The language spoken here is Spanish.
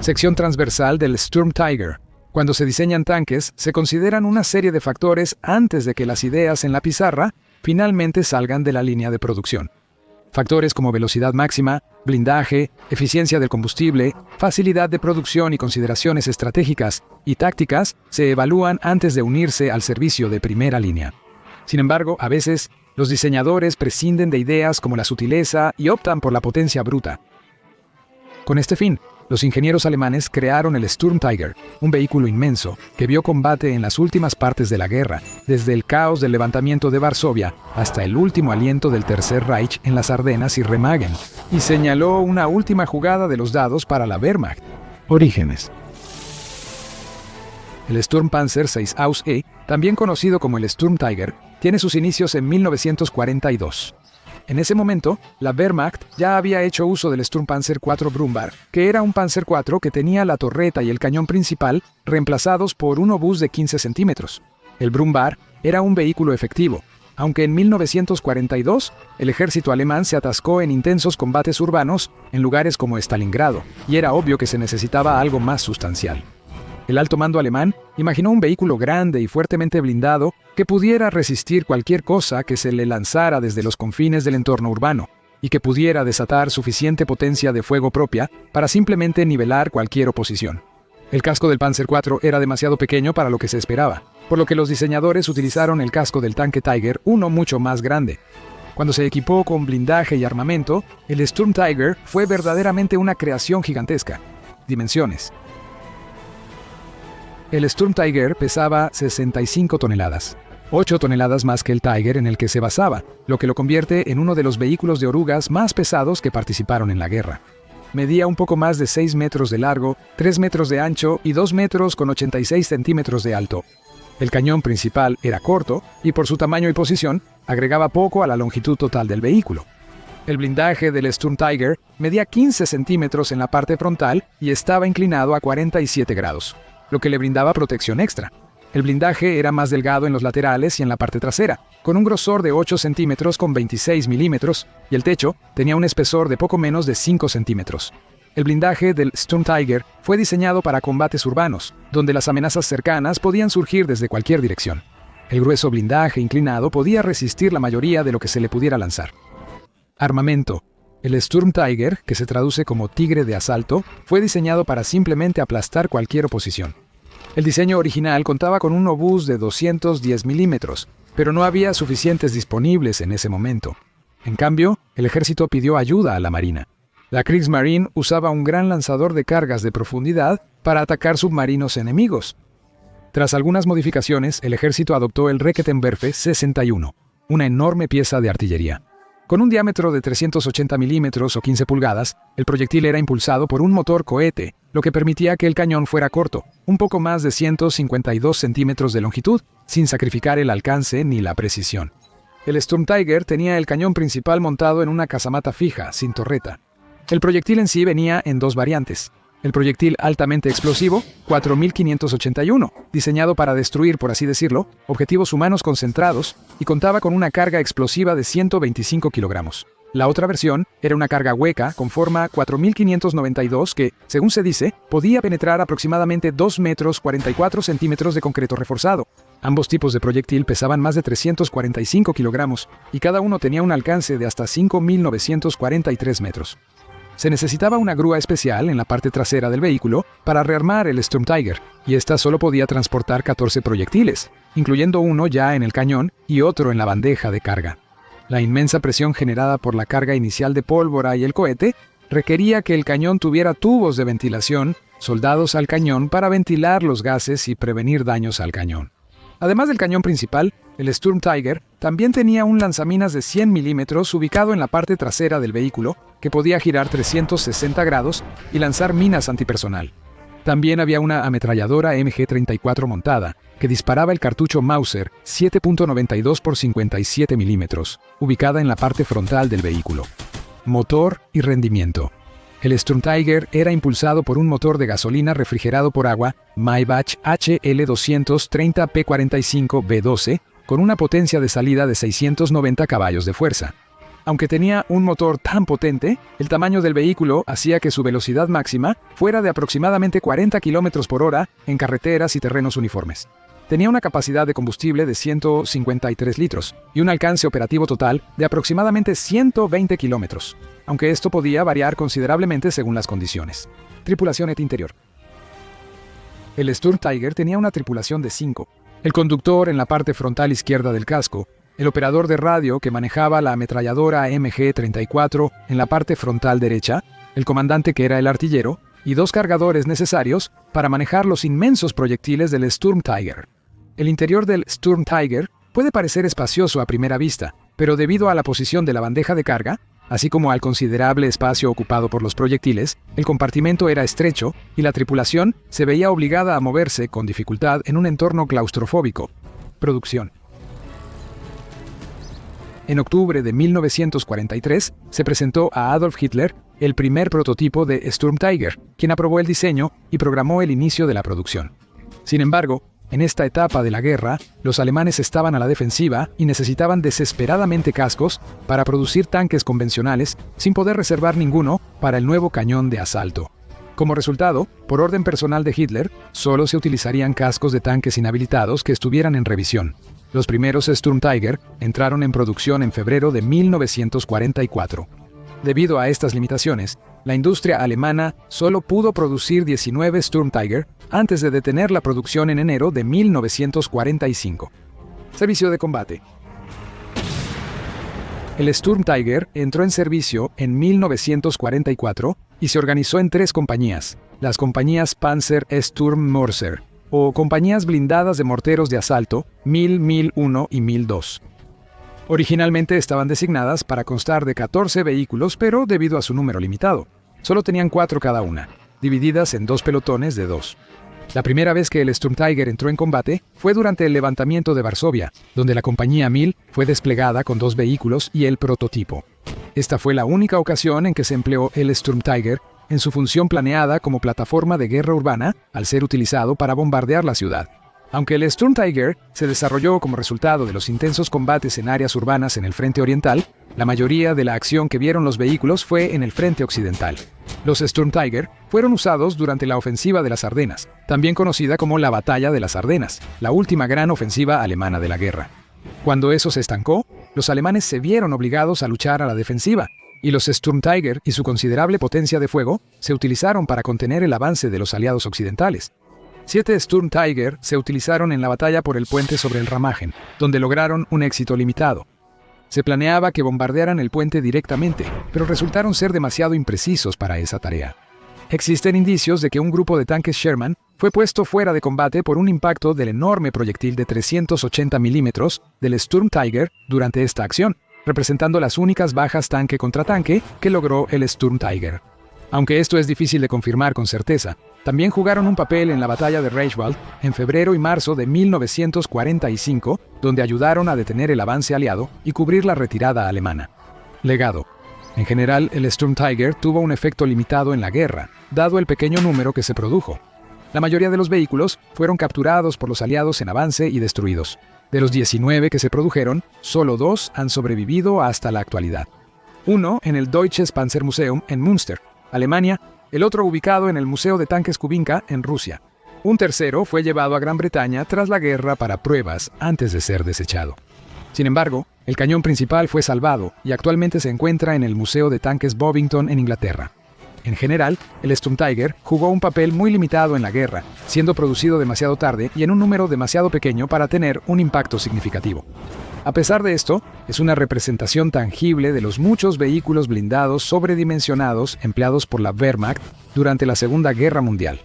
Sección transversal del Sturm Tiger. Cuando se diseñan tanques, se consideran una serie de factores antes de que las ideas en la pizarra finalmente salgan de la línea de producción. Factores como velocidad máxima, blindaje, eficiencia del combustible, facilidad de producción y consideraciones estratégicas y tácticas se evalúan antes de unirse al servicio de primera línea. Sin embargo, a veces, los diseñadores prescinden de ideas como la sutileza y optan por la potencia bruta. Con este fin, los ingenieros alemanes crearon el Sturm Tiger, un vehículo inmenso que vio combate en las últimas partes de la guerra, desde el caos del levantamiento de Varsovia hasta el último aliento del Tercer Reich en las Ardenas y Remagen, y señaló una última jugada de los dados para la Wehrmacht. Orígenes. El Sturmpanzer 6 Ausf E, también conocido como el Sturm Tiger, tiene sus inicios en 1942. En ese momento, la Wehrmacht ya había hecho uso del Sturmpanzer IV Brummbach, que era un Panzer IV que tenía la torreta y el cañón principal reemplazados por un obús de 15 centímetros. El Brummbach era un vehículo efectivo, aunque en 1942 el ejército alemán se atascó en intensos combates urbanos en lugares como Stalingrado, y era obvio que se necesitaba algo más sustancial. El alto mando alemán imaginó un vehículo grande y fuertemente blindado que pudiera resistir cualquier cosa que se le lanzara desde los confines del entorno urbano, y que pudiera desatar suficiente potencia de fuego propia para simplemente nivelar cualquier oposición. El casco del Panzer IV era demasiado pequeño para lo que se esperaba, por lo que los diseñadores utilizaron el casco del tanque Tiger, uno mucho más grande. Cuando se equipó con blindaje y armamento, el Sturm Tiger fue verdaderamente una creación gigantesca. Dimensiones. El Sturm Tiger pesaba 65 toneladas, 8 toneladas más que el Tiger en el que se basaba, lo que lo convierte en uno de los vehículos de orugas más pesados que participaron en la guerra. Medía un poco más de 6 metros de largo, 3 metros de ancho y 2 metros con 86 centímetros de alto. El cañón principal era corto y por su tamaño y posición agregaba poco a la longitud total del vehículo. El blindaje del Sturm Tiger medía 15 centímetros en la parte frontal y estaba inclinado a 47 grados. Lo que le brindaba protección extra. El blindaje era más delgado en los laterales y en la parte trasera, con un grosor de 8 centímetros con 26 milímetros, y el techo tenía un espesor de poco menos de 5 centímetros. El blindaje del Sturm Tiger fue diseñado para combates urbanos, donde las amenazas cercanas podían surgir desde cualquier dirección. El grueso blindaje inclinado podía resistir la mayoría de lo que se le pudiera lanzar. Armamento. El Sturm Tiger, que se traduce como tigre de asalto, fue diseñado para simplemente aplastar cualquier oposición. El diseño original contaba con un obús de 210 milímetros, pero no había suficientes disponibles en ese momento. En cambio, el ejército pidió ayuda a la marina. La Kriegsmarine usaba un gran lanzador de cargas de profundidad para atacar submarinos enemigos. Tras algunas modificaciones, el ejército adoptó el Raketwerfer 61, una enorme pieza de artillería. Con un diámetro de 380 milímetros o 15 pulgadas, el proyectil era impulsado por un motor cohete, lo que permitía que el cañón fuera corto, un poco más de 152 centímetros de longitud, sin sacrificar el alcance ni la precisión. El Sturm Tiger tenía el cañón principal montado en una casamata fija, sin torreta. El proyectil en sí venía en dos variantes. El proyectil altamente explosivo, 4581, diseñado para destruir, por así decirlo, objetivos humanos concentrados, y contaba con una carga explosiva de 125 kilogramos. La otra versión era una carga hueca con forma 4592 que, según se dice, podía penetrar aproximadamente 2 metros 44 centímetros de concreto reforzado. Ambos tipos de proyectil pesaban más de 345 kilogramos, y cada uno tenía un alcance de hasta 5.943 metros. Se necesitaba una grúa especial en la parte trasera del vehículo para rearmar el Sturm Tiger, y esta solo podía transportar 14 proyectiles, incluyendo uno ya en el cañón y otro en la bandeja de carga. La inmensa presión generada por la carga inicial de pólvora y el cohete requería que el cañón tuviera tubos de ventilación soldados al cañón para ventilar los gases y prevenir daños al cañón. Además del cañón principal, el Sturm Tiger también tenía un lanzaminas de 100 milímetros ubicado en la parte trasera del vehículo que podía girar 360 grados y lanzar minas antipersonal. También había una ametralladora MG-34 montada que disparaba el cartucho Mauser 7.92 x 57 milímetros, ubicada en la parte frontal del vehículo. Motor y rendimiento. El Sturm Tiger era impulsado por un motor de gasolina refrigerado por agua Maybach HL230 P45 B12 con una potencia de salida de 690 caballos de fuerza. Aunque tenía un motor tan potente, el tamaño del vehículo hacía que su velocidad máxima fuera de aproximadamente 40 km por hora en carreteras y terrenos uniformes. Tenía una capacidad de combustible de 153 litros y un alcance operativo total de aproximadamente 120 kilómetros, aunque esto podía variar considerablemente según las condiciones. Tripulación et interior. El Sturm Tiger tenía una tripulación de 5. El conductor en la parte frontal izquierda del casco, el operador de radio que manejaba la ametralladora MG-34 en la parte frontal derecha, el comandante que era el artillero, y 2 cargadores necesarios para manejar los inmensos proyectiles del Sturm Tiger. El interior del Sturm Tiger puede parecer espacioso a primera vista, pero debido a la posición de la bandeja de carga, así como al considerable espacio ocupado por los proyectiles, el compartimento era estrecho y la tripulación se veía obligada a moverse con dificultad en un entorno claustrofóbico. Producción. En octubre de 1943 se presentó a Adolf Hitler el primer prototipo de Sturm Tiger, quien aprobó el diseño y programó el inicio de la producción. Sin embargo, en esta etapa de la guerra, los alemanes estaban a la defensiva y necesitaban desesperadamente cascos para producir tanques convencionales sin poder reservar ninguno para el nuevo cañón de asalto. Como resultado, por orden personal de Hitler, solo se utilizarían cascos de tanques inhabilitados que estuvieran en revisión. Los primeros Sturm Tiger entraron en producción en febrero de 1944. Debido a estas limitaciones, la industria alemana solo pudo producir 19 Sturm Tiger antes de detener la producción en enero de 1945. Servicio de combate. El Sturm Tiger entró en servicio en 1944 y se organizó en 3 compañías, las compañías Panzer Sturm Mörser, o compañías blindadas de morteros de asalto 1000, 1001 y 1002. Originalmente estaban designadas para constar de 14 vehículos, pero debido a su número limitado, solo tenían 4 cada una, divididas en 2 pelotones de 2. La primera vez que el Sturm Tiger entró en combate fue durante el levantamiento de Varsovia, donde la compañía 1000 fue desplegada con 2 vehículos y el prototipo. Esta fue la única ocasión en que se empleó el Sturm Tiger en su función planeada como plataforma de guerra urbana al ser utilizado para bombardear la ciudad. Aunque el Sturm Tiger se desarrolló como resultado de los intensos combates en áreas urbanas en el frente oriental, la mayoría de la acción que vieron los vehículos fue en el frente occidental. Los Sturm Tiger fueron usados durante la ofensiva de las Ardenas, también conocida como la Batalla de las Ardenas, la última gran ofensiva alemana de la guerra. Cuando eso se estancó, los alemanes se vieron obligados a luchar a la defensiva, y los Sturm Tiger y su considerable potencia de fuego se utilizaron para contener el avance de los aliados occidentales. 7 Sturm Tiger se utilizaron en la batalla por el puente sobre el Ramagen, donde lograron un éxito limitado. Se planeaba que bombardearan el puente directamente, pero resultaron ser demasiado imprecisos para esa tarea. Existen indicios de que un grupo de tanques Sherman fue puesto fuera de combate por un impacto del enorme proyectil de 380 milímetros del Sturm Tiger durante esta acción, representando las únicas bajas tanque contra tanque que logró el Sturm Tiger. Aunque esto es difícil de confirmar con certeza, también jugaron un papel en la batalla de Reichswald en febrero y marzo de 1945, donde ayudaron a detener el avance aliado y cubrir la retirada alemana. Legado. En general, el Sturm Tiger tuvo un efecto limitado en la guerra, dado el pequeño número que se produjo. La mayoría de los vehículos fueron capturados por los aliados en avance y destruidos. De los 19 que se produjeron, solo 2 han sobrevivido hasta la actualidad. Uno en el Deutsches Panzermuseum en Münster, Alemania, el otro ubicado en el Museo de Tanques Kubinka en Rusia. Un tercero fue llevado a Gran Bretaña tras la guerra para pruebas antes de ser desechado. Sin embargo, el cañón principal fue salvado y actualmente se encuentra en el Museo de Tanques Bovington en Inglaterra. En general, el Sturm Tiger jugó un papel muy limitado en la guerra, siendo producido demasiado tarde y en un número demasiado pequeño para tener un impacto significativo. A pesar de esto, es una representación tangible de los muchos vehículos blindados sobredimensionados empleados por la Wehrmacht durante la Segunda Guerra Mundial.